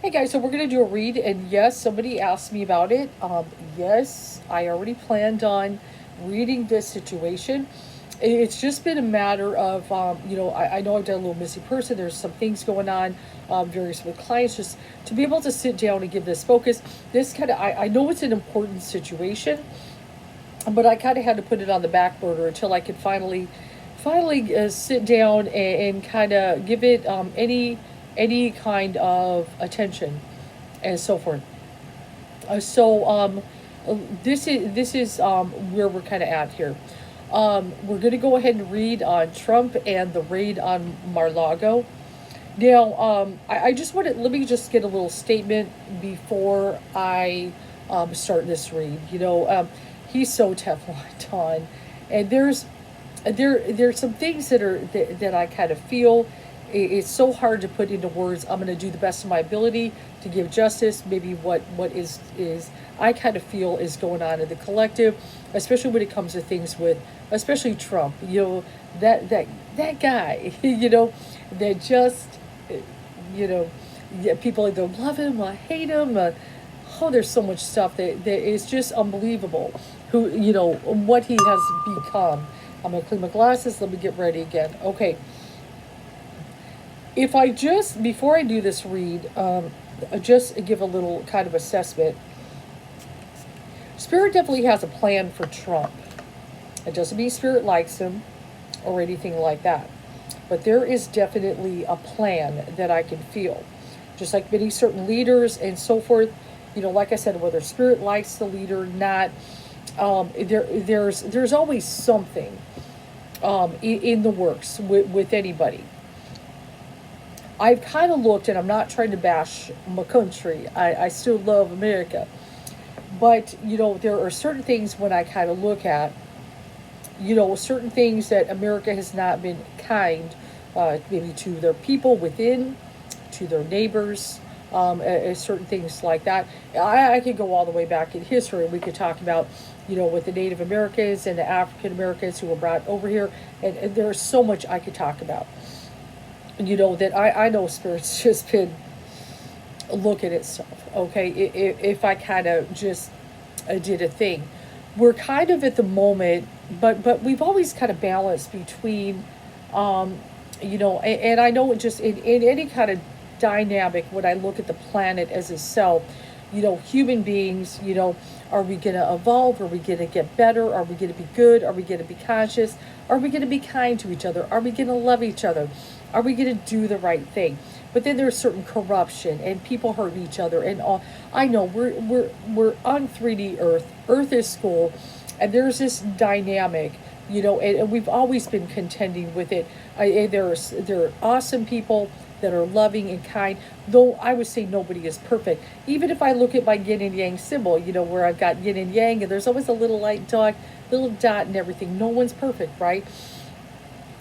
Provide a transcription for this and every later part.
Hey guys, so we're gonna do a read, and yes, somebody asked me about it. Yes, I already planned on reading this situation. It's just been a matter of, I know I've done a little missing person. There's some things going on, various with clients, just to be able to sit down and give this focus. This kind of, I know it's an important situation, but I kind of had to put it on the back burner until I could finally sit down and kind of give it any kind of attention and so forth. So this is where we're kind of at here. We're going to go ahead and read on Trump and the raid on Mar-Lago. Now, I just want to let me just get a little statement before I start this read. He's so Teflon Don, and there's some things that I kind of feel it's so hard to put into words. I'm going to do the best of my ability to give justice. Maybe what is I kind of feel is going on in the collective, especially when it comes to things with, especially Trump. That guy. That just, you know, yeah, people either love him or hate him. Oh, there's so much stuff that is just unbelievable. What he has become. I'm gonna clean my glasses. Let me get ready again. Okay, if I just before I do this read, just give a little kind of assessment. Spirit definitely has a plan for Trump. It doesn't mean Spirit likes him or anything like that, but there is definitely a plan that I can feel. Just like many certain leaders and so forth, like I said, whether Spirit likes the leader or not, there's always something in the works with anybody. I've kind of looked, and I'm not trying to bash my country. I still love America. But, there are certain things when I kind of look at, certain things that America has not been kind, maybe to their people within, to their neighbors, certain things like that. I could go all the way back in history. We could talk about, with the Native Americans and the African Americans who were brought over here. And there's so much I could talk about. That I know Spirit's just been looking at stuff. Okay, if I kind of just did a thing, we're kind of at the moment, but we've always kind of balanced between, and I know it just in any kind of dynamic when I look at the planet as itself, human beings, are we going to evolve? Are we going to get better? Are we going to be good? Are we going to be conscious? Are we going to be kind to each other? Are we going to love each other? Are we going to do the right thing? But then there's certain corruption and people hurting each other and all. I know we're on 3D Earth. Earth is school, and there's this dynamic, and we've always been contending with it. There are awesome people that are loving and kind, though I would say nobody is perfect. Even if I look at my yin and yang symbol, where I've got yin and yang, and there's always a little light dot, little dot and everything. No one's perfect, right?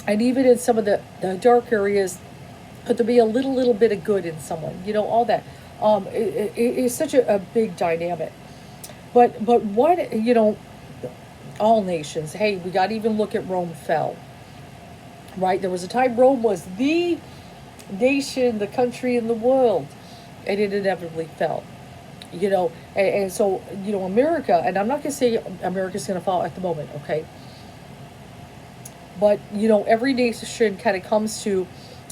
And even in some of the dark areas, could there be a little bit of good in someone? All that. It's such a big dynamic. But what, all nations, hey, we got to even look at Rome fell, right? There was a time Rome was the nation, the country in the world, and it inevitably fell. And so, America, and I'm not going to say America's going to fall at the moment, okay? But, every nation kind of comes to,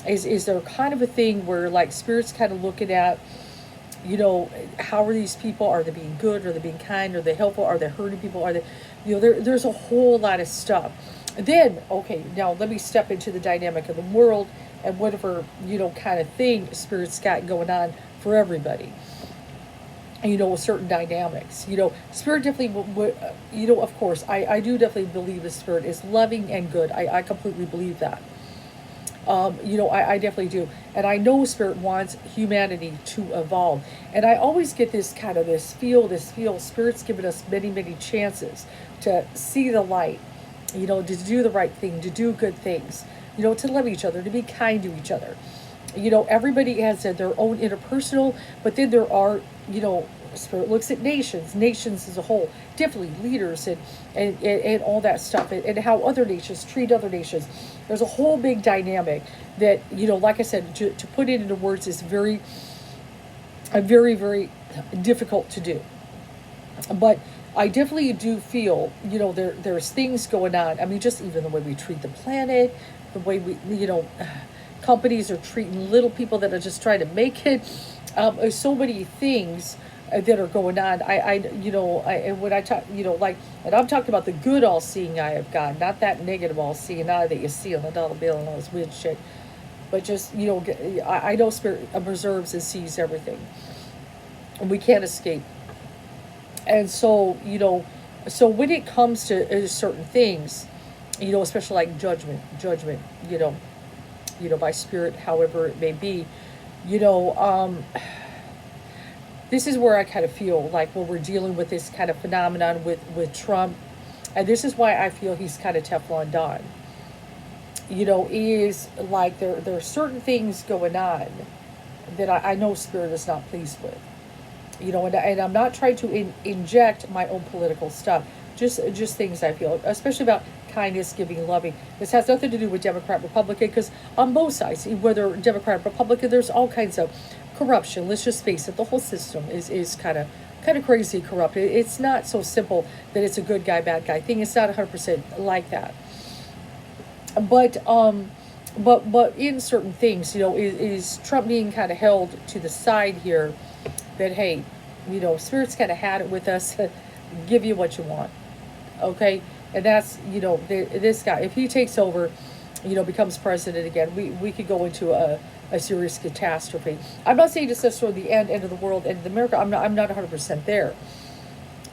is there kind of a thing where, like, Spirit's kind of looking at, how are these people? Are they being good? Are they being kind? Are they helpful? Are they hurting people? Are they, there's a whole lot of stuff. Then, okay, now let me step into the dynamic of the world and whatever, kind of thing Spirit's got going on for everybody. With certain dynamics. Spirit definitely, of course, I do definitely believe the Spirit is loving and good. I completely believe that. I definitely do. And I know Spirit wants humanity to evolve. And I always get this kind of this feel, Spirit's given us many chances to see the light, to do the right thing, to do good things, to love each other, to be kind to each other. Everybody has their own interpersonal, but then there are, Spirit looks at nations as a whole, differently, leaders and all that stuff, and how other nations treat other nations. There's a whole big dynamic that, like I said, to put it into words is very, very, very difficult to do. But I definitely do feel, there's things going on. I mean, just even the way we treat the planet, the way companies are treating little people that are just trying to make it. There's so many things that are going on. When I talk, like, and I'm talking about the good all-seeing eye of God, not that negative all-seeing eye that you see on the dollar bill and all this weird shit. But just, I know Spirit observes and sees everything, and we can't escape. And so, so when it comes to certain things, especially like judgment, by spirit, however it may be, you know, um, this is where I kind of feel like when we're dealing with this kind of phenomenon with Trump, and this is why I feel he's kind of Teflon Don. Is like there are certain things going on that I know Spirit is not pleased with. And I'm not trying to inject my own political stuff. Just things I feel, especially about kindness, giving, loving. This has nothing to do with Democrat, Republican, because on both sides, whether Democrat, Republican, there's all kinds of corruption. Let's just face it, the whole system is kind of crazy corrupt. It's not so simple that it's a good guy, bad guy thing. It's not 100% like that. But in certain things, is Trump being kind of held to the side here? That, hey, Spirit's kind of had it with us. Give you what you want, okay? And that's, this guy, if he takes over, becomes president again, we could go into a serious catastrophe. I'm not saying it's necessarily the end of the world, end of America. I'm not 100% there,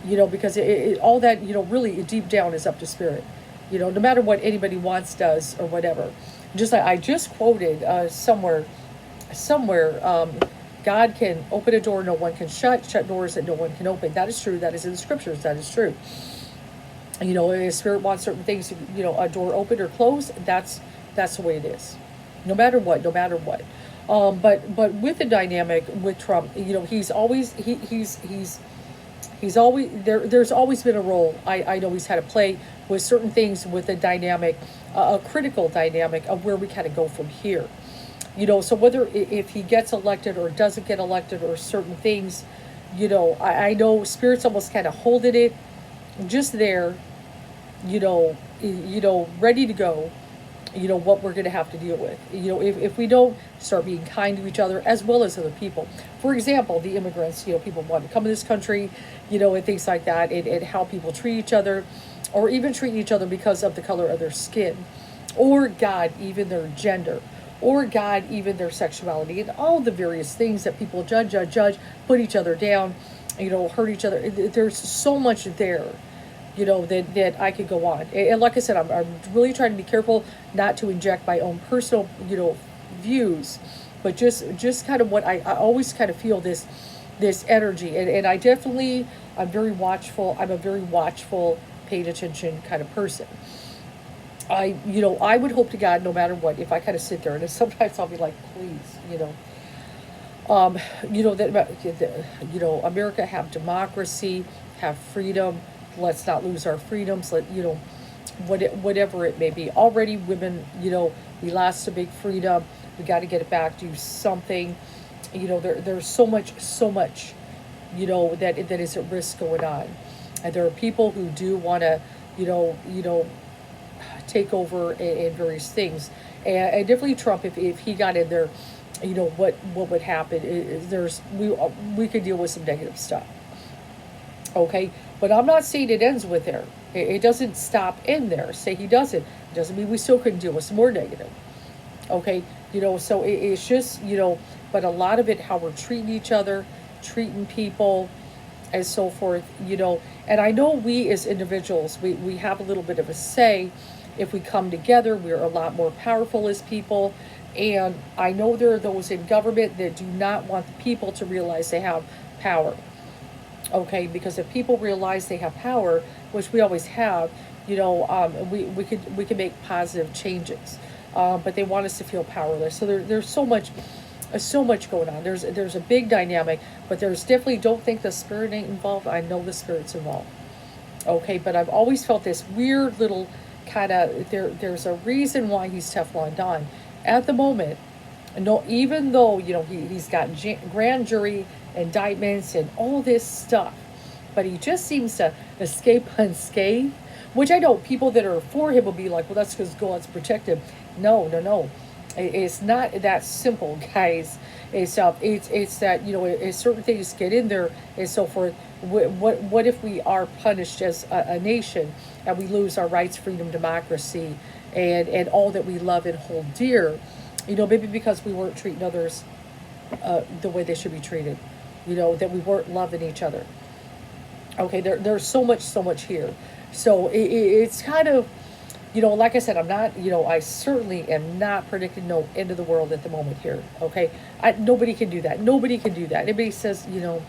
because all that, really deep down is up to Spirit. No matter what anybody wants, does, or whatever. Just like I just quoted somewhere, God can open a door no one can shut doors that no one can open. That is true. That is in the scriptures. That is true. If Spirit wants certain things, a door open or closed, that's the way it is. No matter what. But with the dynamic with Trump, he's always he's always there's always been a role I know he's had to play with certain things, with a dynamic, a critical dynamic of where we kind of go from here. So whether if he gets elected or doesn't get elected, or certain things, I know Spirit's almost kind of holding it just there, ready to go, what we're going to have to deal with. If we don't start being kind to each other as well as other people. For example, the immigrants, people want to come to this country, and things like that, and how people treat each other, or even treat each other because of the color of their skin, or God, even their gender, or God, even their sexuality, and all the various things that people judge, put each other down, hurt each other. There's so much there, that I could go on. And like I said, I'm really trying to be careful not to inject my own personal, views, but just kind of what I always kind of feel this energy. And I'm very watchful. I'm a very watchful, paying attention kind of person. I would hope to God, no matter what, if I kind of sit there, and sometimes I'll be like, please, that, America have democracy, have freedom. Let's not lose our freedoms. Whatever it may be. Already women, we lost a big freedom. We got to get it back, do something. There's so much, that is at risk going on. And there are people who do want to, take over in various things, and definitely Trump, if he got in there, what would happen is we could deal with some negative stuff, okay? But I'm not saying it ends with there. It doesn't stop in there. Say he doesn't, it doesn't mean we still couldn't deal with some more negative, okay? So it's just, but a lot of it, how we're treating each other, treating people, and so forth, and I know we as individuals, we have a little bit of a say. If we come together, we're a lot more powerful as people. And I know there are those in government that do not want the people to realize they have power. Okay, because if people realize they have power, which we always have, we could make positive changes. But they want us to feel powerless. So there's so much going on. There's a big dynamic, but there's definitely, don't think the Spirit ain't involved. I know the Spirit's involved. Okay, but I've always felt this weird little kind of, there's a reason why he's Teflon Don. At the moment, No, even though, he's got grand jury indictments and all this stuff, but he just seems to escape unscathed. Which I know people that are for him will be like, well, that's because God's protected. No, no, no. It's not that simple, guys. It's that, certain things get in there and so forth. What if we are punished as a nation and we lose our rights, freedom, democracy, and all that we love and hold dear? Maybe because we weren't treating others the way they should be treated. That we weren't loving each other. Okay, there's so much here. So it's kind of, like I said, I'm not, I certainly am not predicting no end of the world at the moment here. Okay, nobody can do that. Nobody can do that. Anybody says, no,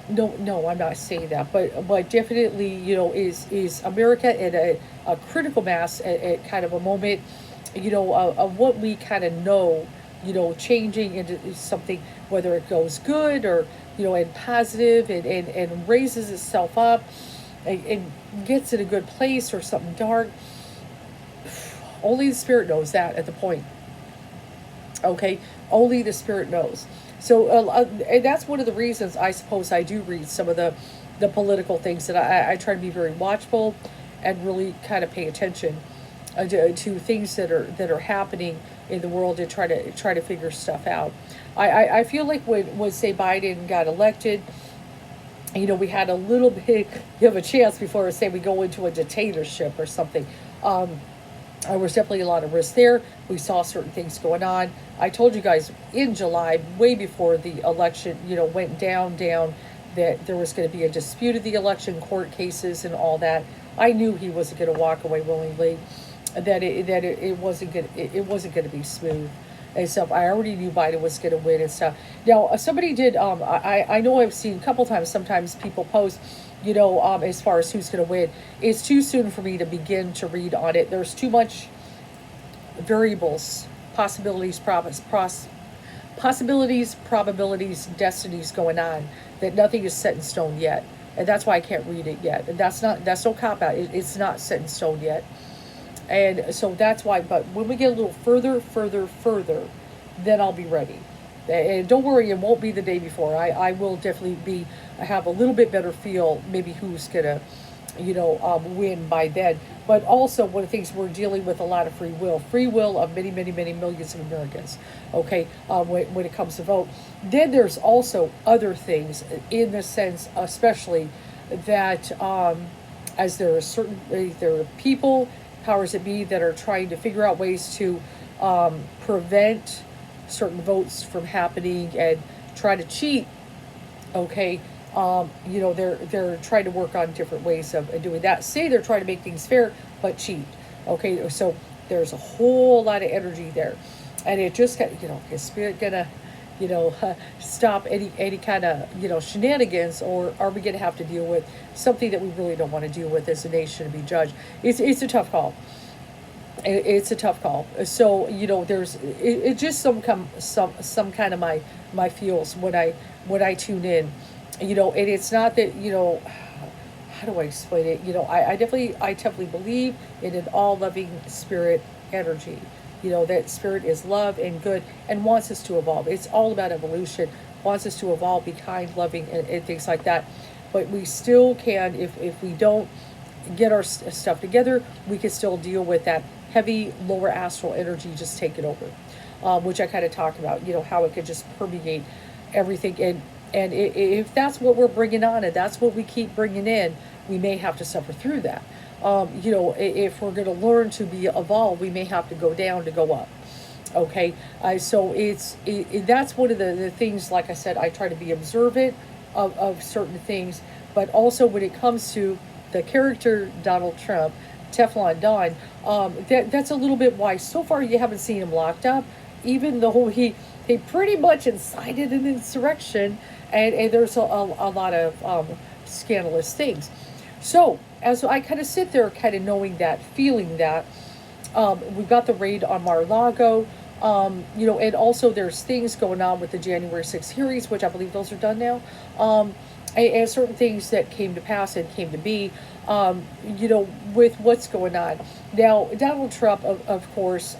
no, I'm not saying that, but definitely, is America at a critical mass at kind of a moment, of what we kind of know, changing into something, whether it goes good or, and positive and raises itself up and gets in a good place or something dark. Only the spirit knows that at the point. Okay, only the spirit knows. So, and that's one of the reasons I suppose I do read some of the political things that I try to be very watchful and really kind of pay attention to things that are happening in the world and try to figure stuff out. I feel like when say Biden got elected, we had a little bit of a chance before say we go into a dictatorship or something. There was definitely a lot of risk there. We saw certain things going on. I told you guys in July, way before the election, went down, that there was going to be a dispute of the election, court cases, and all that. I knew he wasn't going to walk away willingly. That it wasn't going to be smooth and stuff. I already knew Biden was going to win and stuff. Now, somebody did. I know I've seen a couple times. Sometimes people post, as far as who's going to win. It's too soon for me to begin to read on it. There's too much variables, possibilities, probabilities, destinies going on that nothing is set in stone yet, and that's why I can't read it yet. And that's no cop out. It's not set in stone yet. And so that's why, but when we get a little further, then I'll be ready. And don't worry, it won't be the day before. I will definitely have a little bit better feel, maybe who's gonna, win by then. But also, one of the things, we're dealing with a lot of free will of many, many, many millions of Americans. Okay, when it comes to vote, then there's also other things in the sense, especially that as there are people, powers that be, that are trying to figure out ways to prevent certain votes from happening and try to cheat. Okay, they're trying to work on different ways of doing that. Say they're trying to make things fair, but cheat. Okay, so there's a whole lot of energy there, and it just got, is spirit gonna, stop any kind of shenanigans, or are we gonna have to deal with something that we really don't want to deal with as a nation to be judged? It's a tough call. It's a tough call. So there's it just some kind of my feels when I tune in, and it's not that how do I explain it? I definitely believe in an all loving spirit energy. That spirit is love and good and wants us to evolve. It's all about evolution. Wants us to evolve, be kind, loving, and things like that. But we still can, if we don't get our stuff together, we can still deal with that heavy lower astral energy just taking over, which I kind of talk about, how it could just permeate everything. And if that's what we're bringing on and that's what we keep bringing in, we may have to suffer through that. If we're going to learn to be evolved, we may have to go down to go up. Okay, so that's one of the things, like I said, I try to be observant of certain things, but also when it comes to the character Donald Trump, Teflon Don, that's a little bit why so far you haven't seen him locked up, even though he pretty much incited an insurrection, and there's a lot of scandalous things. So as I kind of sit there, kind of knowing that, feeling that, we've got the raid on Mar-A-Lago, and also there's things going on with the January 6th hearings, which I believe those are done now. and certain things that came to pass and came to be, with what's going on. Now, Donald Trump, of course,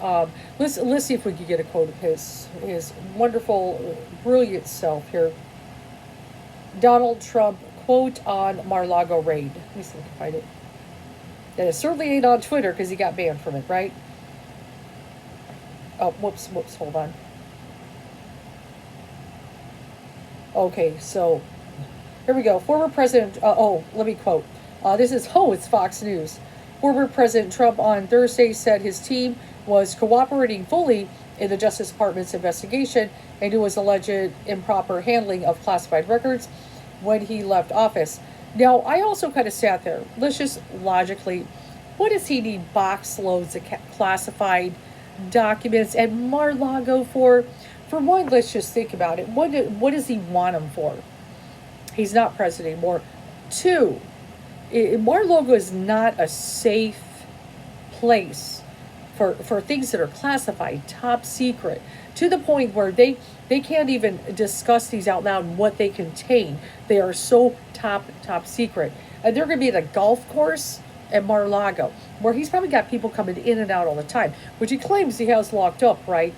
let's see if we can get a quote of his wonderful, brilliant self here. Donald Trump quote on Mar-a-Lago raid. Let me see if I can find it. That it certainly ain't on Twitter because he got banned from it, right? Oh, whoops, hold on. Okay, so here we go. Former President, let me quote. It's Fox News. Former President Trump on Thursday said his team was cooperating fully in the Justice Department's investigation into his alleged improper handling of classified records when he left office. Now, I also kind of sat there. Let's just logically, what does he need box loads of classified documents and Mar-a-Lago for? For one, let's just think about it. What does he want them for? He's not president anymore. Two, Mar-a-Lago is not a safe place for things that are classified, top secret, to the point where they can't even discuss these out loud and what they contain. They are so top secret. And they're going to be at a golf course at Mar-a-Lago, where he's probably got people coming in and out all the time, which he claims he has locked up, right?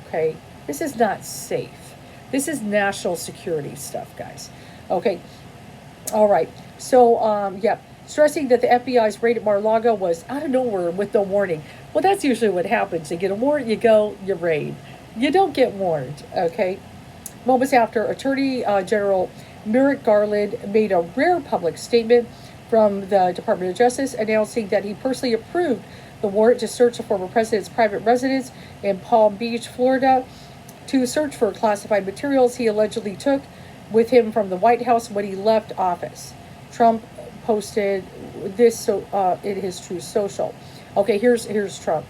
Okay, this is not safe. This is national security stuff, guys. Okay, all right. So, stressing that the FBI's raid at Mar-a-Lago was out of nowhere with no warning. Well, that's usually what happens. You get a warrant, you go, you raid. You don't get warned, okay? Moments after, Attorney General Merrick Garland made a rare public statement from the Department of Justice announcing that he personally approved the warrant to search the former president's private residence in Palm Beach, Florida, to search for classified materials he allegedly took with him from the White House when he left office. Trump posted this in his Truth Social. Okay, here's Trump.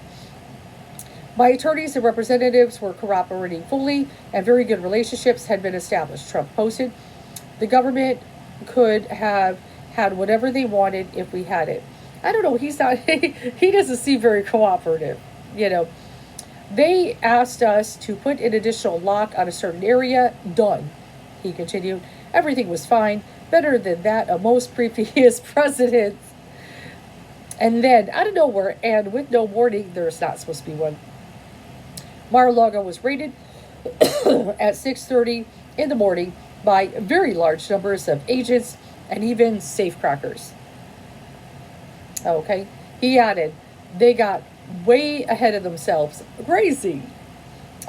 My attorneys and representatives were cooperating fully, and very good relationships had been established. Trump posted, the government could have had whatever they wanted if we had it. I don't know, he doesn't seem very cooperative, They asked us to put an additional lock on a certain area. Done, he continued. Everything was fine, better than that of most previous presidents. And then, out of nowhere, and with no warning, there's not supposed to be one, Mar-a-Lago was raided at 6:30 in the morning by very large numbers of agents and even safecrackers. Okay, he added, they got way ahead of themselves. Crazy.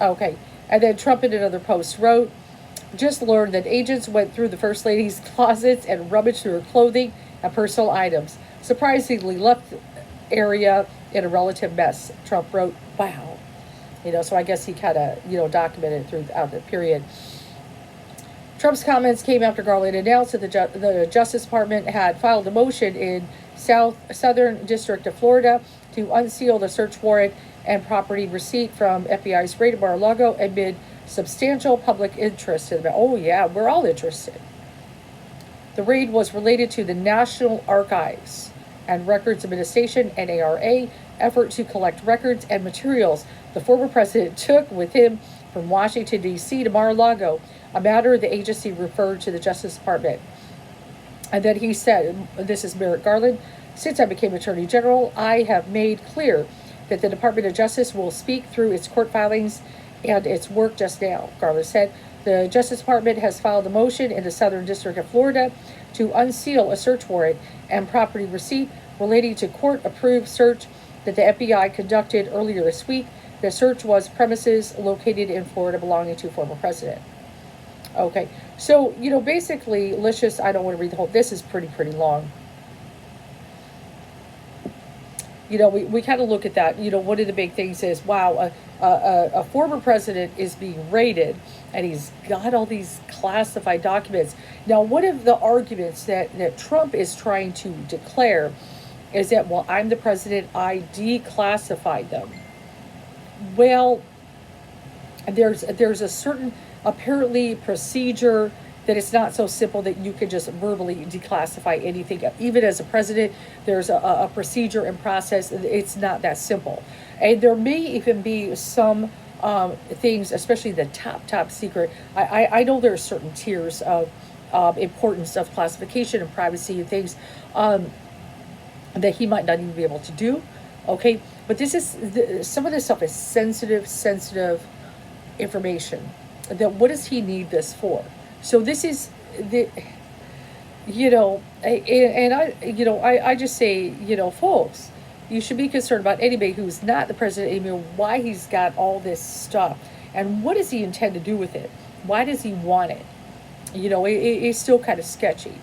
Okay, and then Trump in another post wrote, just learned that agents went through the First Lady's closets and rummaged through her clothing and personal items. Surprisingly left the area in a relative mess. Trump wrote, wow. So I guess he kind of, documented throughout the period. Trump's comments came after Garland announced that the Justice Department had filed a motion in Southern District of Florida to unseal the search warrant and property receipt from FBI's raid at Mar-a-Lago amid substantial public interest in the Oh yeah, we're all interested. The raid was related to the National Archives and Records Administration, NARA, effort to collect records and materials the former president took with him from Washington, D.C. to Mar-a-Lago, a matter the agency referred to the Justice Department. And then he said, this is Merrick Garland, since I became Attorney General, I have made clear that the Department of Justice will speak through its court filings and its work just now. Garland said, the Justice Department has filed a motion in the Southern District of Florida to unseal a search warrant and property receipt relating to court-approved search that the FBI conducted earlier this week. The search was premises located in Florida belonging to former president. Okay, so, basically, I don't want to read the whole, this is pretty long. We kind of look at that. One of the big things is, wow, a former president is being raided, and he's got all these classified documents. Now, one of the arguments that Trump is trying to declare is that, well, I'm the president, I declassified them. Well, there's a certain, apparently, procedure that it's not so simple that you can just verbally declassify anything. Even as a president, there's a procedure and process. It's not that simple. And there may even be some things, especially the top secret. I know there are certain tiers of importance of classification and privacy and things that he might not even be able to do. Okay, but this is some of this stuff is sensitive information. That what does he need this for? So this is the, and I just say, folks, you should be concerned about anybody who's not the president anymore, why he's got all this stuff, and what does he intend to do with it? Why does he want it? It's still kind of sketchy.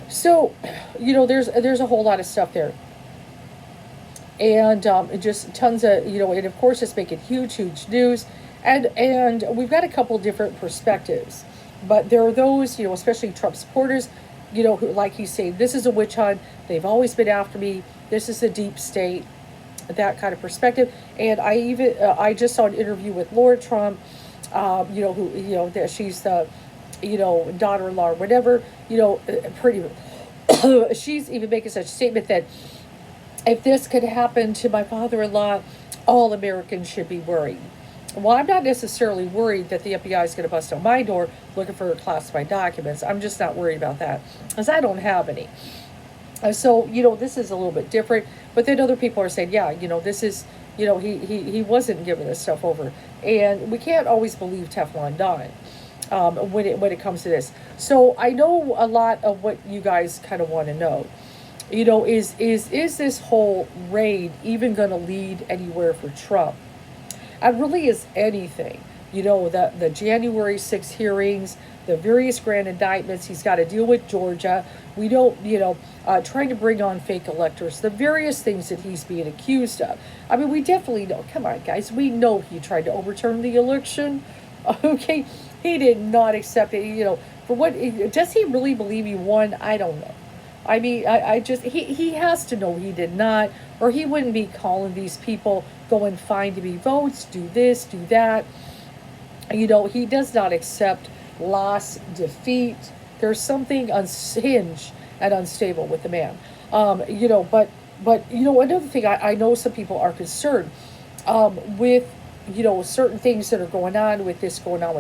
So, there's a whole lot of stuff there. And just tons of, and of course it's making huge news. And we've got a couple different perspectives. But there are those, especially Trump supporters, who, like he's saying, this is a witch hunt. They've always been after me. This is a deep state, that kind of perspective. And I just saw an interview with Laura Trump, that she's the, daughter-in-law or whatever, pretty, she's even making such a statement that if this could happen to my father-in-law, all Americans should be worried. Well, I'm not necessarily worried that the FBI is going to bust on my door looking for classified documents. I'm just not worried about that because I don't have any. So, this is a little bit different. But then other people are saying, yeah, this is, he wasn't giving this stuff over. And we can't always believe Teflon Don when it comes to this. So I know a lot of what you guys kind of want to know. Is this whole raid even going to lead anywhere for Trump? And really is anything. The January 6 hearings, the various grand indictments, he's got to deal with Georgia. We don't, trying to bring on fake electors, the various things that he's being accused of. I mean, we definitely know, come on, guys, we know he tried to overturn the election. Okay, he did not accept it, for what, does he really believe he won? I don't know. I mean, I just, he has to know he did not, or he wouldn't be calling these people, go and find me votes, do this, do that. He does not accept loss, defeat. There's something unhinged and unstable with the man. But another thing, I know some people are concerned with, certain things that are going on with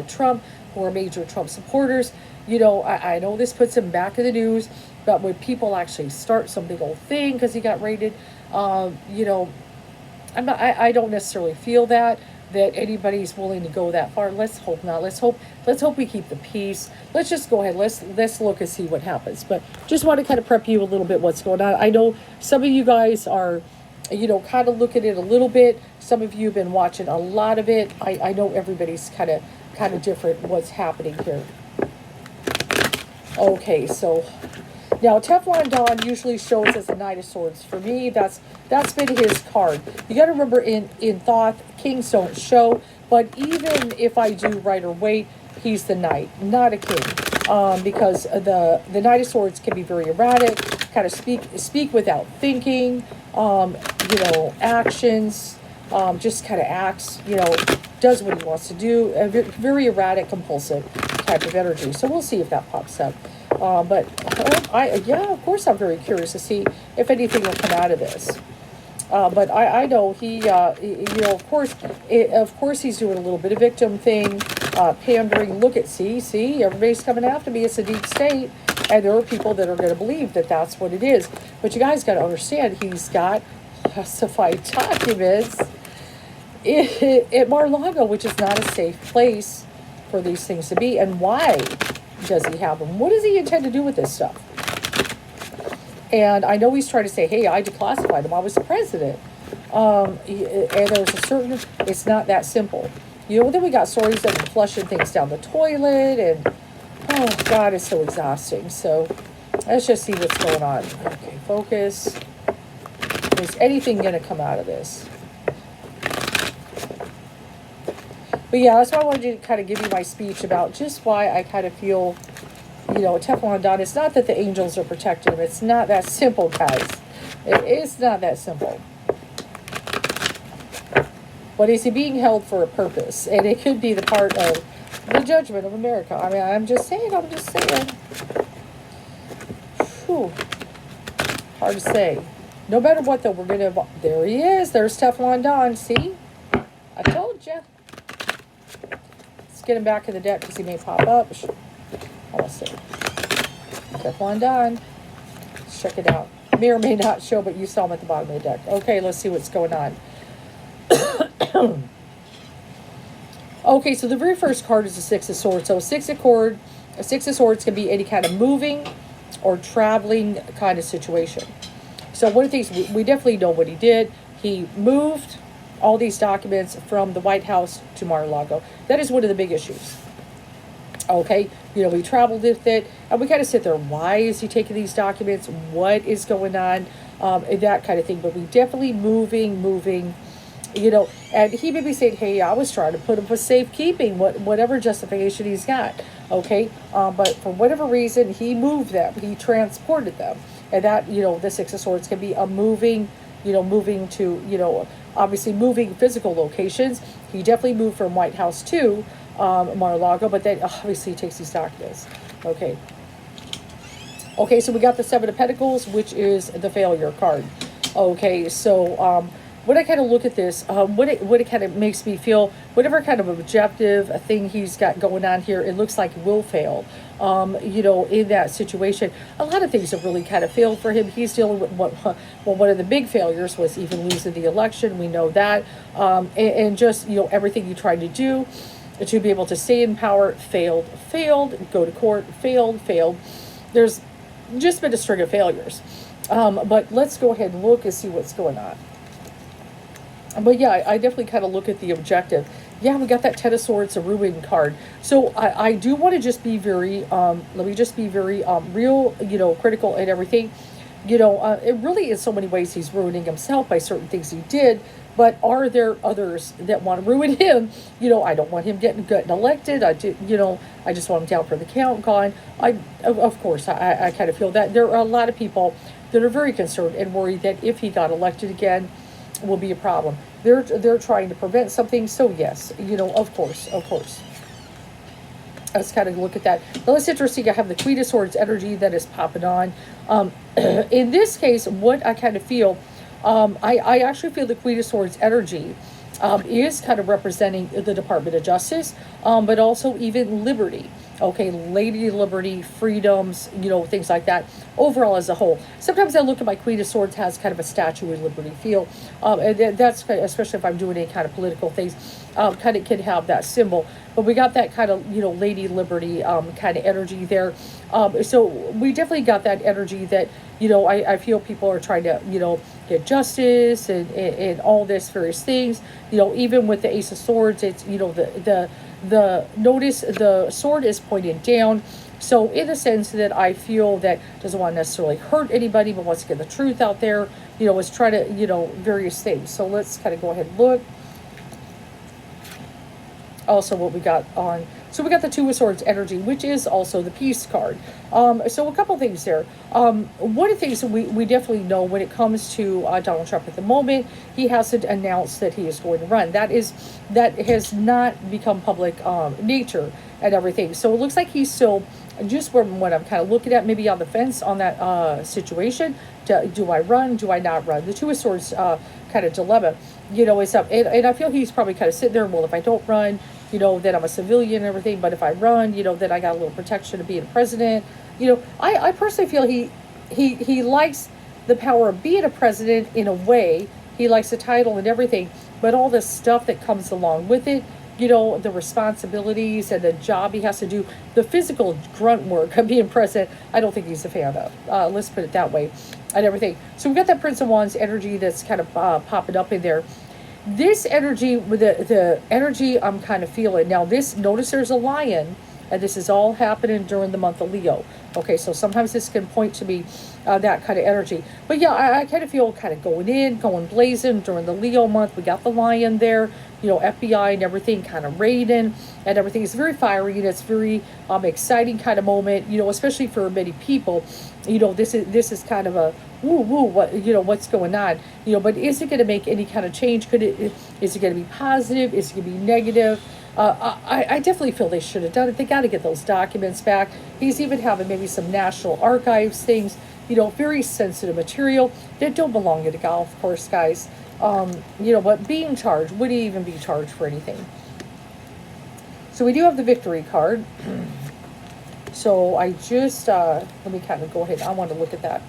Trump, who are major Trump supporters. I know this puts him back in the news, but when people actually start some big old thing because he got raided, I don't necessarily feel that anybody's willing to go that far. Let's hope not. Let's hope we keep the peace. Let's just go ahead. Let's look and see what happens. But just want to kind of prep you a little bit what's going on. I know some of you guys are, kind of looking at it a little bit. Some of you have been watching a lot of it. I know everybody's kind of different what's happening here. Okay, so now Teflon Don usually shows as a Knight of Swords. For me, that's been his card. You got to remember, in Thoth, kings don't show. But even if I do Rider Waite, he's the knight, not a king. Because the Knight of Swords can be very erratic, kind of speak without thinking. Actions, just kind of acts. Does what he wants to do. A very erratic, compulsive type of energy. So we'll see if that pops up. But of course, I'm very curious to see if anything will come out of this. But I know he, of course he's doing a little bit of victim thing, pandering. Look at, see, everybody's coming after me. It's a deep state. And there are people that are going to believe that that's what it is. But you guys got to understand, he's got classified documents at Mar-A-Lago, which is not a safe place for these things to be. And why does he have them? What does he intend to do with this stuff? And I know he's trying to say, hey, I declassified them. I was the president. And there's a certain, it's not that simple. Then we got stories of him flushing things down the toilet. And, oh, God, it's so exhausting. So let's just see what's going on. Okay, focus. Is anything going to come out of this? But yeah, that's why I wanted to kind of give you my speech about just why I kind of feel, Teflon Don. It's not that the angels are protecting him. It's not that simple, guys. It's not that simple. But is he being held for a purpose? And it could be the part of the judgment of America. I mean, I'm just saying. Whew. Hard to say. No matter what, though, we're going to... There he is. There's Teflon Don. See? I told you. get him back in the deck because he may pop up. Let's see. Teflon Don. Let's check it out. May or may not show, but you saw him at the bottom of the deck. Okay, let's see what's going on. Okay, so the very first card is the Six of Swords. So a Six of Swords can be any kind of moving or traveling kind of situation. So one of the things, we definitely know what he did. He moved all these documents from the White House to Mar-A-Lago. That is one of the big issues. Okay, you know, we traveled with it, and we kind of sit there, why is he taking these documents? What is going on? And that kind of thing. But we definitely moving, you know, and he may be saying, hey, I was trying to put him for safekeeping, whatever justification he's got, okay? But for whatever reason, he moved them, he transported them. And that, you know, the Six of Swords can be a moving, you know, moving to, you know, obviously moving physical locations. He definitely moved from White House to Mar-A-Lago, but then obviously he takes these documents. Okay. Okay, so we got the Seven of Pentacles, which is the failure card. Okay, so when I kind of look at this, what it kind of makes me feel, whatever kind of objective thing he's got going on here, it looks like will fail. You know, in that situation, a lot of things have really kind of failed for him. He's dealing with one of the big failures was even losing the election. We know that, and just, you know, everything you tried to do to be able to stay in power failed, go to court, failed. There's just been a string of failures. But let's go ahead and look and see what's going on. But yeah, I definitely kind of look at the objective. Yeah, we got that Ten of Swords, a ruin card. So I do want to just be very, let me just be very real, you know, critical and everything. You know, it really in so many ways he's ruining himself by certain things he did. But are there others that want to ruin him? You know, I don't want him getting elected. You know, I just want him down for the count, gone. Of course, I kind of feel that there are a lot of people that are very concerned and worried that if he got elected again, will be a problem. They're trying to prevent something. So yes, you know, of course. Let's kind of look at that. Now, it's interesting. I have the Queen of Swords energy that is popping on. In this case, what I kind of feel, I actually feel the Queen of Swords energy is kind of representing the Department of Justice, but also even liberty. Okay, Lady Liberty, freedoms, you know, things like that, overall as a whole. Sometimes I look at my Queen of Swords has kind of a Statue of Liberty feel, and that's, especially if I'm doing any kind of political things, kind of can have that symbol. But we got that kind of, you know, Lady Liberty kind of energy there. So we definitely got that energy that, you know, I feel people are trying to, you know, get justice and all this various things. You know, even with the Ace of Swords, it's, you know, notice the sword is pointed down. So in the sense that I feel that doesn't want to necessarily hurt anybody, but wants to get the truth out there, you know, is try to, you know, various things. So let's kind of go ahead and look. Also what we got on, so we got the Two of Swords energy, which is also the Peace card. So a couple things there. One of the things that we definitely know when it comes to Donald Trump at the moment, he hasn't announced that he is going to run. That has not become public nature and everything. So it looks like he's still, just from what I'm kind of looking at, maybe on the fence on that situation. Do I run? Do I not run? The Two of Swords kind of dilemma, you know, is up. And I feel he's probably kind of sitting there, well, if I don't run, you know, then I'm a civilian and everything. But if I run, you know, then I got a little protection of being a president. You know, I personally feel he likes the power of being a president in a way. He likes the title and everything. But all the stuff that comes along with it, you know, the responsibilities and the job he has to do, the physical grunt work of being president, I don't think he's a fan of. Let's put it that way and everything. So we've got that Prince of Wands energy that's kind of popping up in there. This energy, with the energy I'm kind of feeling. Now this, notice there's a lion, and this is all happening during the month of Leo. Okay, so sometimes this can point to me that kind of energy. But yeah, I kind of feel kind of going blazing during the Leo month. We got the lion there, you know, FBI and everything kind of raiding and everything. It's very fiery and it's very exciting kind of moment, you know, especially for many people. You know, this is kind of a woo, what, you know, what's going on, you know, but is it going to make any kind of change? Is it going to be positive? Is it going to be negative? I definitely feel they should have done it. They got to get those documents back. He's even having maybe some National Archives things, you know, very sensitive material that don't belong in a golf course, guys. You know, but being charged, would he even be charged for anything? So we do have the victory card. So I just, let me kind of go ahead. I want to look at that.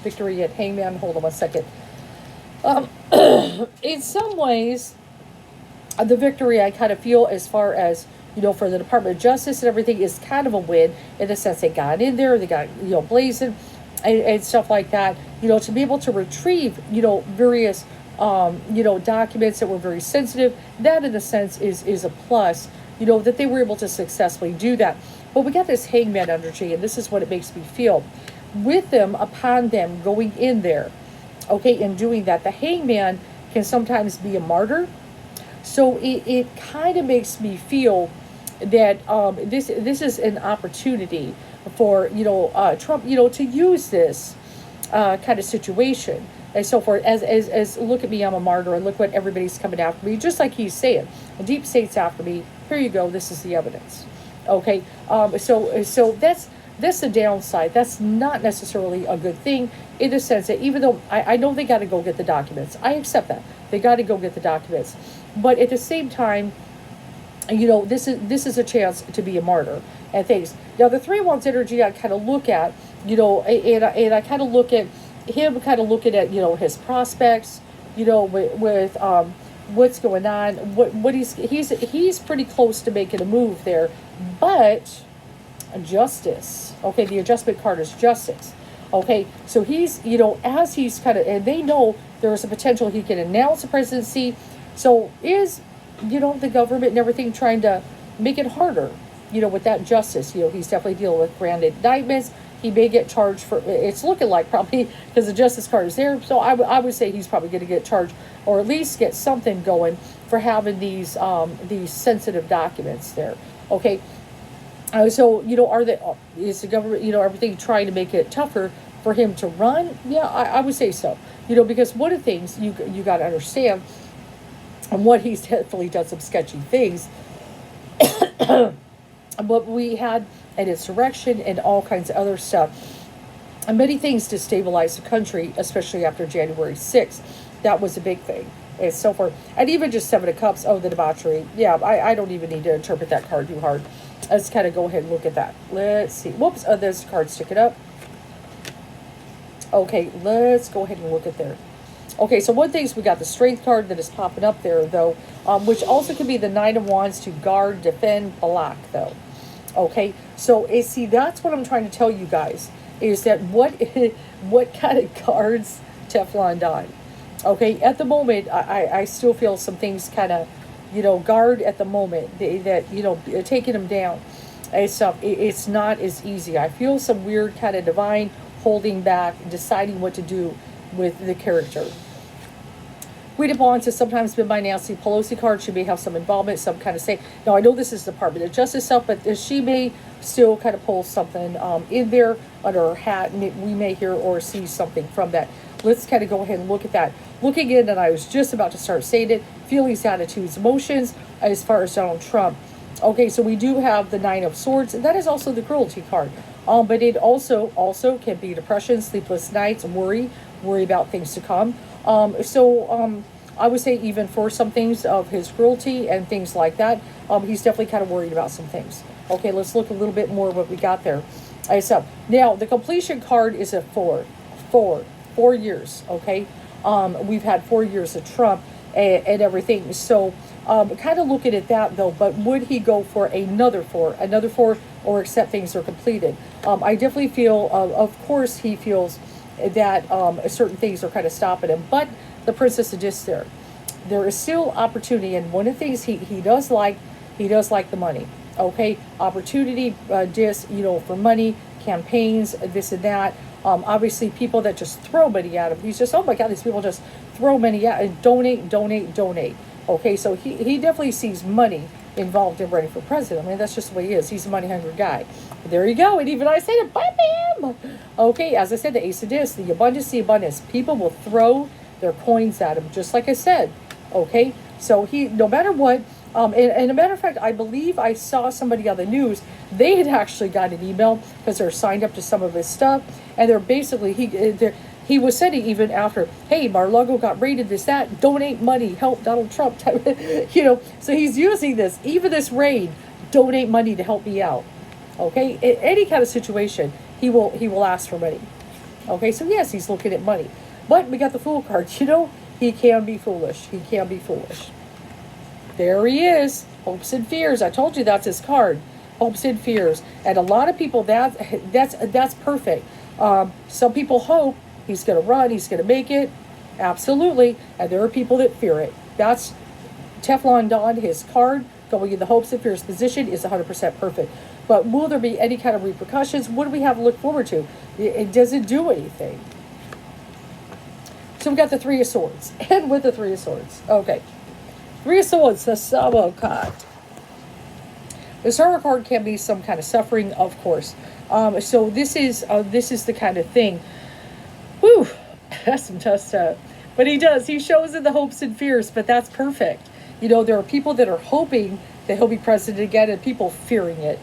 Victory at Hangman. Hold on one second. In some ways, the victory I kind of feel as far as, for the Department of Justice and everything is kind of a win in the sense they got in there, they got, blazing and stuff like that, to be able to retrieve, various, documents that were very sensitive. That in a sense is a plus, that they were able to successfully do that. But we got this Hangman energy, and this is what it makes me feel. With them, upon them going in there, okay, and doing that, the Hangman can sometimes be a martyr. So it kind of makes me feel that this is an opportunity for Trump to use this kind of situation and so forth as look at me, I'm a martyr, and look what everybody's coming after me, just like he's saying, the deep state's after me, here you go, this is the evidence. Okay, so that's the downside. That's not necessarily a good thing in the sense that even though I know they got to go get the documents, I accept that they got to go get the documents, but at the same time, this is a chance to be a martyr and things. Now the 3 Wands energy I kind of look at, and I kind of look at him, kind of looking at his prospects, with what's going on, what he's pretty close to making a move there, but justice. Okay, the adjustment card is justice. Okay, so he's, as he's kind of, and they know there is a potential he can announce a presidency. So is, the government and everything trying to make it harder, with that justice? He's definitely dealing with grand indictments. He may get charged for, it's looking like probably because the justice card is there. So I would say he's probably going to get charged, or at least get something going for having these sensitive documents there. Okay. So, is the government, everything trying to make it tougher for him to run? Yeah, I would say so. Because one of the things you got to understand, and what he's definitely done some sketchy things, but we had an insurrection and all kinds of other stuff, and many things to stabilize the country, especially after January 6th. That was a big thing, and so forth. And even just 7 of Cups, the debauchery. Yeah, I don't even need to interpret that card too hard. Let's kind of go ahead and look at that. Let's see. Whoops, there's the card sticking up. Okay, let's go ahead and look at there. Okay, so one thing is we got the Strength card that is popping up there, though, which also could be the 9 of Wands to guard, defend, block, though. Okay, so see, that's what I'm trying to tell you guys, is that what kind of guards Teflon on. Okay, at the moment, I still feel some things kind of, guard at the moment, that, taking them down. It's not as easy. I feel some weird kind of divine holding back, deciding what to do with the character. Queen of Wands has sometimes been my Nancy Pelosi card. She may have some involvement, some kind of say. Now, I know this is the Department of Justice stuff, but she may still kind of pull something in there under her hat, and we may hear or see something from that. Let's kind of go ahead and look at that. Looking in, and I was just about to start saying it, feelings, attitudes, emotions, as far as Donald Trump. Okay, so we do have the 9 of Swords, and that is also the cruelty card. But it also can be depression, sleepless nights, worry about things to come. I would say even for some things of his cruelty and things like that, he's definitely kind of worried about some things. Okay, let's look a little bit more what we got there. So now the completion card is a 4 years. Okay, we've had 4 years of Trump and everything. So kind of looking at that though, but would he go for another four, or accept things are completed? I definitely feel, of course, he feels that certain things are kind of stopping him, but the Princess of Discs there is still opportunity, and one of the things he does like the money. Okay, opportunity, disc, for money, campaigns, this and that. Obviously, people that just throw money at him. He's just, oh my God, these people just throw money at and donate. Okay, so he definitely sees money involved in running for president. I mean, that's just the way he is. He's a money-hungry guy. There you go. And even I said it, bam! Okay, as I said, the Ace of Discs, the abundance. People will throw their coins at him, just like I said. Okay, so he, no matter what, and a matter of fact, I believe I saw somebody on the news, they had actually got an email because they're signed up to some of his stuff, and they're basically, he was sending even after, hey, Mar-A-Lago got raided, this, that, donate money, help Donald Trump, so he's using this, even this raid, donate money to help me out. Okay, in any kind of situation, he will ask for money. Okay, so yes, he's looking at money, but we got the Fool card. He can be foolish. He can be foolish. There he is. Hopes and fears. I told you that's his card. Hopes and fears. And a lot of people, that's perfect. Some people hope he's going to run, he's going to make it. Absolutely. And there are people that fear it. That's Teflon Don, his card, going in the hopes and fears position is 100% perfect. But will there be any kind of repercussions? What do we have to look forward to? It doesn't do anything. So we got the Three of Swords. And with the Three of Swords. Okay. Three of Swords, the Sorrow card. The Sorrow card can be some kind of suffering, of course. So this is the kind of thing. Whew, that's some tough stuff. But he shows in the hopes and fears, but that's perfect. There are people that are hoping that he'll be president again and people fearing it.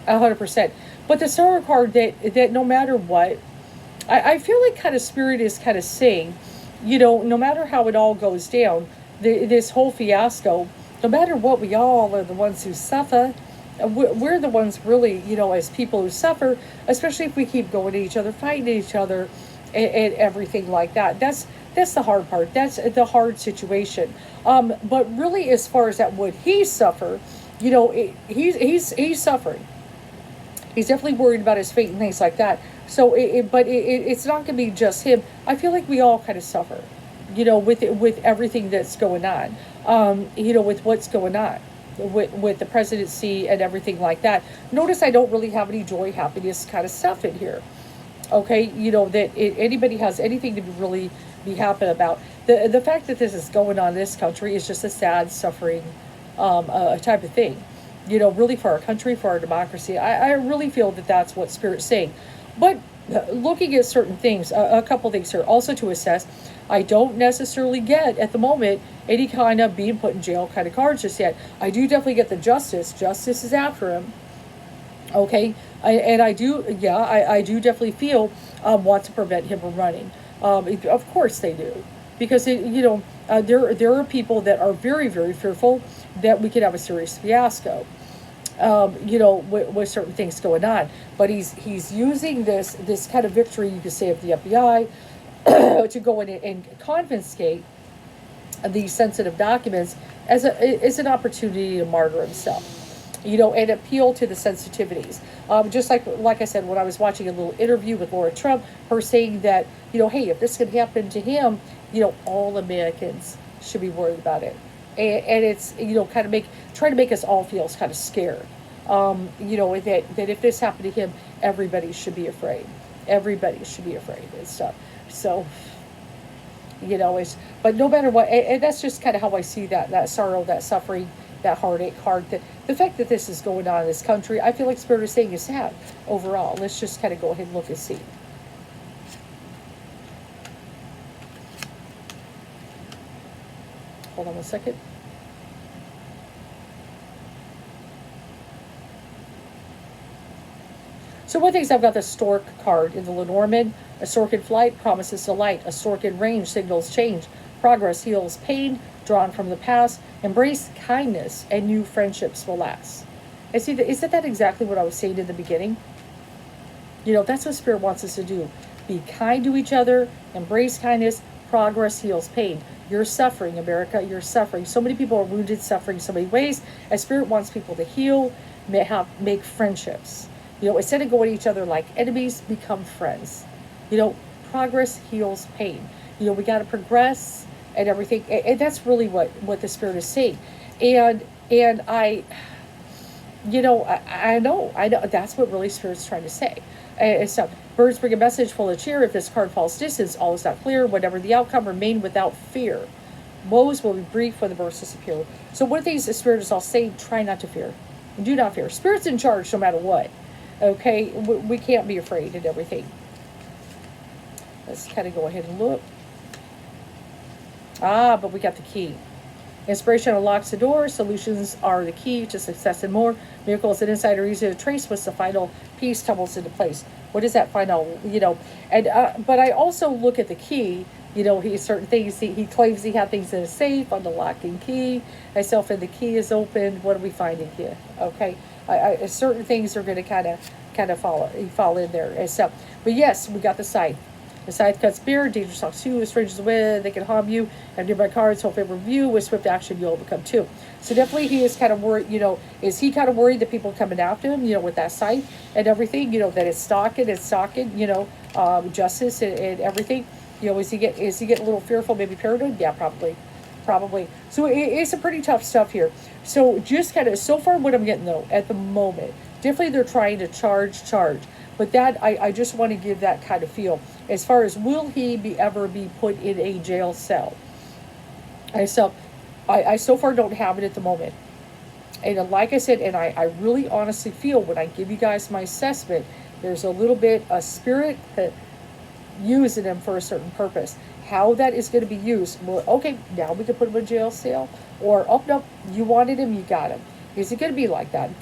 100%. But the Sorrow card that no matter what, I feel like kind of Spirit is kind of saying, no matter how it all goes down, this whole fiasco, no matter what, we all are the ones who suffer. We're the ones really, as people who suffer, especially if we keep going at each other, fighting each other, and everything like that. That's the hard part. That's the hard situation. But really, as far as that, would he suffer? He's suffering. He's definitely worried about his fate and things like that. So, it's not going to be just him. I feel like we all kind of suffer, with everything that's going on. With what's going on with the presidency and everything like that. Notice I don't really have any joy, happiness kind of stuff in here. Okay, that anybody has anything to really be happy about. The fact that this is going on in this country is just a sad, suffering type of thing. Really for our country, for our democracy. I really feel that that's what Spirit's saying. But looking at certain things, a couple things here, also to assess, I don't necessarily get, at the moment, any kind of being put in jail kind of cards just yet. I do definitely get the justice. Justice is after him. Okay? I do definitely feel want to prevent him from running. Of course they do. Because, there are people that are very, very fearful that we could have a serious fiasco. With certain things going on, but he's using this kind of victory, you could say, of the FBI to go in and confiscate these sensitive documents as an opportunity to martyr himself, and appeal to the sensitivities. Just like I said, when I was watching a little interview with Laura Trump, her saying that, hey, if this could happen to him, all Americans should be worried about it. And it's, kind of trying to make us all feel kind of scared. That if this happened to him, everybody should be afraid. Everybody should be afraid and stuff. So, but no matter what, and that's just kind of how I see that sorrow, that suffering, that heartache card. The fact that this is going on in this country, I feel like Spirit is saying is sad overall. Let's just kind of go ahead and look and see. Hold on one second. So one thing is I've got the Stork card in the Lenormand. A stork in flight promises delight. A stork in range signals change. Progress heals pain drawn from the past. Embrace kindness and new friendships will last. And see, isn't that exactly what I was saying in the beginning? That's what Spirit wants us to do. Be kind to each other. Embrace kindness. Progress heals pain. You're suffering, America. You're suffering. So many people are wounded, suffering so many ways. And Spirit wants people to heal, make friendships. Instead of going at each other like enemies, become friends. Progress heals pain. We got to progress and everything. And that's really what the Spirit is saying. And I know that's what really Spirit's trying to say. And so birds bring a message full of cheer. If this card falls distance, all is not clear. Whatever the outcome, remain without fear. Woes will be brief when the birds disappear. So one of the things the Spirit is all saying, try not to fear. Do not fear. Spirit's in charge no matter what. Okay? We can't be afraid and everything. Let's kind of go ahead and look. But we got the key. Inspiration unlocks the door. Solutions are the key to success and more. Miracles and insight are easy to trace. Once the final piece tumbles into place. What is that final, And but I also look at the key You know, he certain things he claims he had things in a safe on the lock and key. Myself and the key is open. What are we finding here? Okay, certain things are going to kind of fall in there and stuff. But yes, we got the scythe. The scythe cuts beard, dangerous talks to, strangers away, they can harm you, and nearby cards, hope favor review, with swift action you'll overcome too. So definitely he is kind of worried, is he kind of worried that people coming after him, with that scythe and everything, that it's stalking, justice and everything. Is he getting a little fearful, maybe paranoid? Yeah, probably. So it's some pretty tough stuff here. So just kind of, so far what I'm getting though, at the moment, definitely they're trying to charge. But that, I just want to give that kind of feel. As far as will he ever be put in a jail cell? I so far don't have it at the moment. And like I said, and I really honestly feel when I give you guys my assessment, there's a little bit of spirit that using him for a certain purpose. How that is going to be used, well, okay, now we can put him in a jail cell. Or, oh, no, you wanted him, you got him. Is it going to be like that?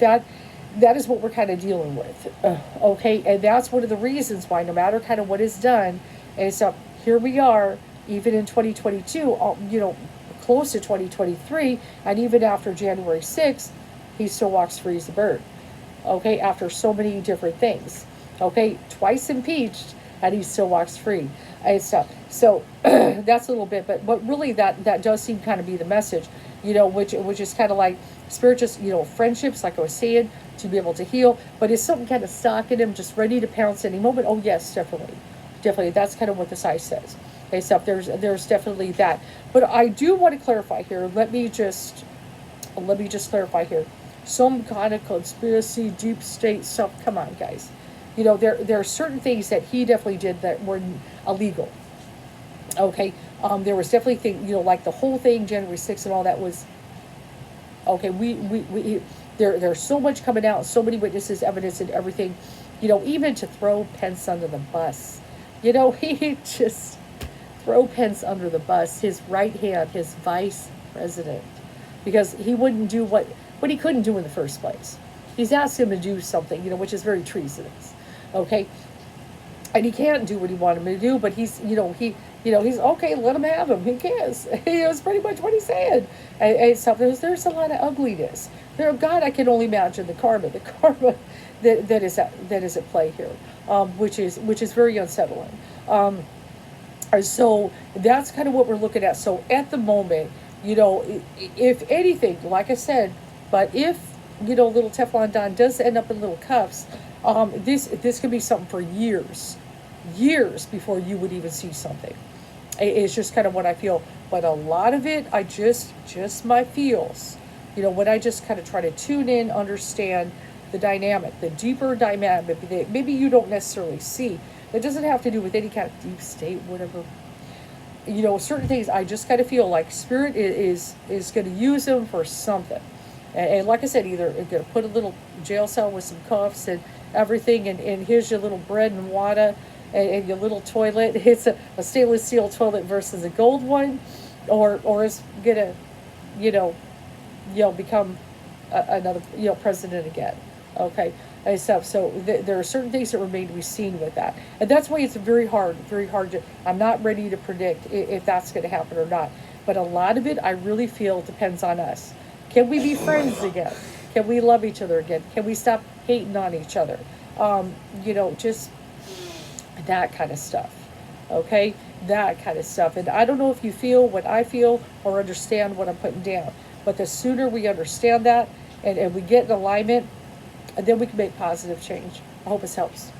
That is what we're kind of dealing with, okay? And that's one of the reasons why no matter kind of what is done, and so here we are, even in 2022, close to 2023, and even after January 6th, he still walks free as a bird, okay? After so many different things, okay? Twice impeached, and he still walks free and stuff. So that's a little bit, but really that does seem kind of be the message, which is kind of like spirit, just, friendships, like I was saying, to be able to heal, but is something kind of stalking him, just ready to pounce any moment? Oh yes, definitely. That's kind of what the site says. Okay, so there's definitely that. But I do want to clarify here. Let me just clarify here. Some kind of conspiracy, deep state stuff. Come on, guys. There are certain things that he definitely did that were illegal. Okay, there was definitely things, like the whole thing, January 6th and all that was. Okay, there's so much coming out, so many witnesses, evidence, and everything. Even to throw Pence under the bus. He just throw Pence under the bus. His right hand, his vice president, because he wouldn't do what he couldn't do in the first place. He's asked him to do something, which is very treasonous. Okay, and he can't do what he wanted him to do, but he's he's okay. Let him have him. He cares. That's pretty much what he's saying. And stuff. There's a lot of ugliness. God, I can only imagine the karma that is at play here, which is very unsettling. So that's kind of what we're looking at. So at the moment, if anything, like I said, but if little Teflon Don does end up in little cuffs, this could be something for years before you would even see something. It's just kind of what I feel. But a lot of it, I just my feels. When I just kind of try to tune in, understand the dynamic, the deeper dynamic that maybe you don't necessarily see. It doesn't have to do with any kind of deep state, whatever. Certain things I just kind of feel like spirit is going to use them for something. And like I said, either it's going to put a little jail cell with some cuffs and everything, and here's your little bread and water and your little toilet. It's a stainless steel toilet versus a gold one, or it's going to, become another, president again. Okay, and stuff. So there are certain things that remain to be seen with that, and that's why it's very hard to. I'm not ready to predict if that's going to happen or not. But a lot of it, I really feel, depends on us. Can we be friends again? Can we love each other again? Can we stop hating on each other? Just that kind of stuff. Okay, that kind of stuff. And I don't know if you feel what I feel or understand what I'm putting down. But the sooner we understand that and we get in alignment, and then we can make positive change. I hope this helps.